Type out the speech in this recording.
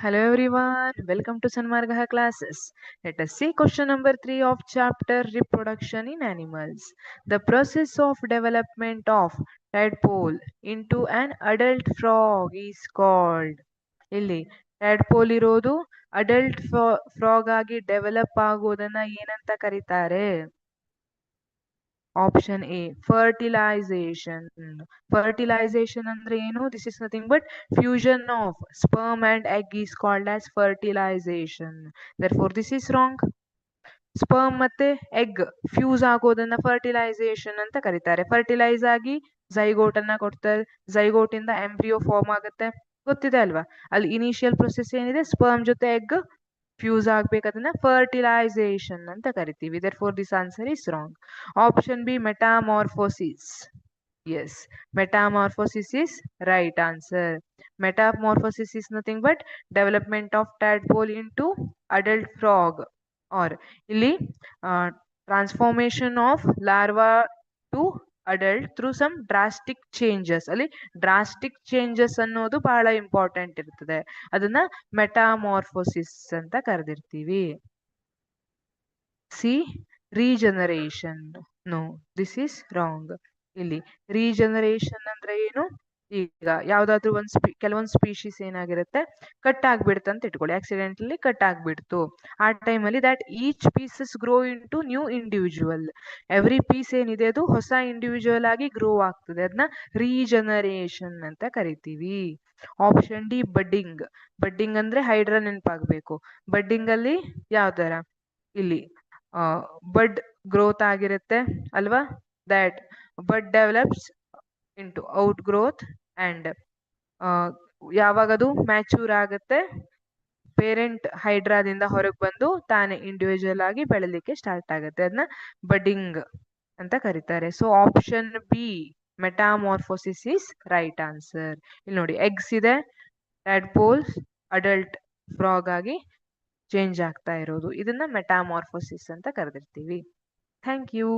Hello everyone, welcome to Sanmargaha classes. Let us see question number 3 of chapter Reproduction in Animals. The process of development of tadpole into an adult frog is called. ಇಲ್ಲಿ tadpole ಇರೋದು adult frog ಆಗಿ develop ಆಗೋದನ್ನ ಏನಂತ ಕರೀತಾರೆ? Option A fertilization. Fertilization ಅಂದ್ರೆ ಏನು? This is nothing but fusion of sperm and egg is called as fertilization. therefore this is wrong. Sperm ಮತ್ತೆ egg fuse ಆಗೋದನ್ನ ಫರ್ಟಿಲೈಸೇಷನ್ ಅಂತ ಕರೀತಾರೆ. ಫರ್ಟಿಲೈಸ್ ಆಗಿ ಝೈಗೋಟ್ ಅನ್ನ ಕೊಡ್ತಾರೆ, ಝೈಗೋಟ್ ಇಂದ ಎಂಬ್ರಿಯೋ ಫಾರ್ಮ್ ಆಗುತ್ತೆ, ಗೊತ್ತಿದೆ ಅಲ್ವಾ? ಅಲ್ಲಿ ಇನಿಷಿಯಲ್ ಪ್ರೊಸೆಸ್ ಏನಿದೆ, ಸ್ಪರ್ಮ್ ಜೊತೆ ಎಗ್ ಫ್ಯೂಸ್ ಆಗ್ಬೇಕು, ಅದನ್ನ ಫರ್ಟಿಲೈಸೇಷನ್ ಅಂತ ಕರಿತೀವಿ. therefore this answer is wrong. Option B metamorphosis. Yes, metamorphosis is right answer. Metamorphosis is nothing but development of tadpole into adult frog, or ಇಲ್ಲಿ transformation of larva to adult through some drastic changes. ಅಲ್ಲಿ drastic changes ಅನ್ನೋದು ಬಹಳ important ಇರ್ತದೆ, ಅದನ್ನ metamorphosis ಅಂತ ಕರೆದಿರ್ತೀವಿ. C regeneration. No, this is wrong. ಇಲ್ಲಿ regeneration ಅಂದ್ರೆ ಏನು? ಈಗ ಯಾವ್ದಾದ್ರು ಕೆಲವೊಂದು ಸ್ಪೀಶೀಸ್ ಏನಾಗಿರುತ್ತೆ, ಕಟ್ ಆಗ್ಬಿಡುತ್ತೆ ಅಂತ ಇಟ್ಕೊಳ್ಳಿ, ಆಕ್ಸಿಡೆಂಟ್ಲಿ ಕಟ್ ಆಗ್ಬಿಡ್ತು. ಆ ಟೈಮಲ್ಲಿ that each pieces grow into new individual. Every piece ಏನಿದೆ ಅದು ಹೊಸ ಇಂಡಿವಿಜುವಲ್ ಆಗಿ ಗ್ರೋ ಆಗ್ತದೆ, ಅದನ್ನ ರೀಜನರೇಷನ್ ಅಂತ ಕರಿತೀವಿ. Option D budding. ಬಡ್ಡಿಂಗ್ ಅಂದ್ರೆ ಹೈಡ್ರಾ ನೆನಪಾಗಬೇಕು. ಬಡ್ಡಿಂಗ್ ಅಲ್ಲಿ ಯಾವ ತರ? ಇಲ್ಲಿ ಬಡ್ ಗ್ರೋತ್ ಆಗಿರುತ್ತೆ ಅಲ್ವಾ, that bud develops into outgrowth and ಯಾವಾಗ ಅದು ಮ್ಯಾಚೂರ್ ಆಗುತ್ತೆ, ಪೇರೆಂಟ್ ಹೈಡ್ರಾದಿಂದ ಹೊರಗೆ ಬಂದು ತಾನೇ ಇಂಡಿವಿಜುವಲ್ ಆಗಿ ಬೆಳಲಿಕ್ಕೆ ಸ್ಟಾರ್ಟ್ ಆಗುತ್ತೆ, ಅದನ್ನ ಬಡ್ಡಿಂಗ್ ಅಂತ ಕರೀತಾರೆ. So option B metamorphosis is right answer. ಇಲ್ಲಿ ನೋಡಿ, ಎಗ್ಸ್ ಇದೆ, ಟ್ಯಾಡ್ಪೋಲ್ಸ್ ಅಡಲ್ಟ್ ಫ್ರಾಗ್ ಆಗಿ ಚೇಂಜ್ ಆಗ್ತಾ ಇರೋದು, ಇದನ್ನ ಮೆಟಾಮಾರ್ಫೋಸಿಸ್ ಅಂತ ಕರೆದಿರ್ತೀವಿ. Thank you.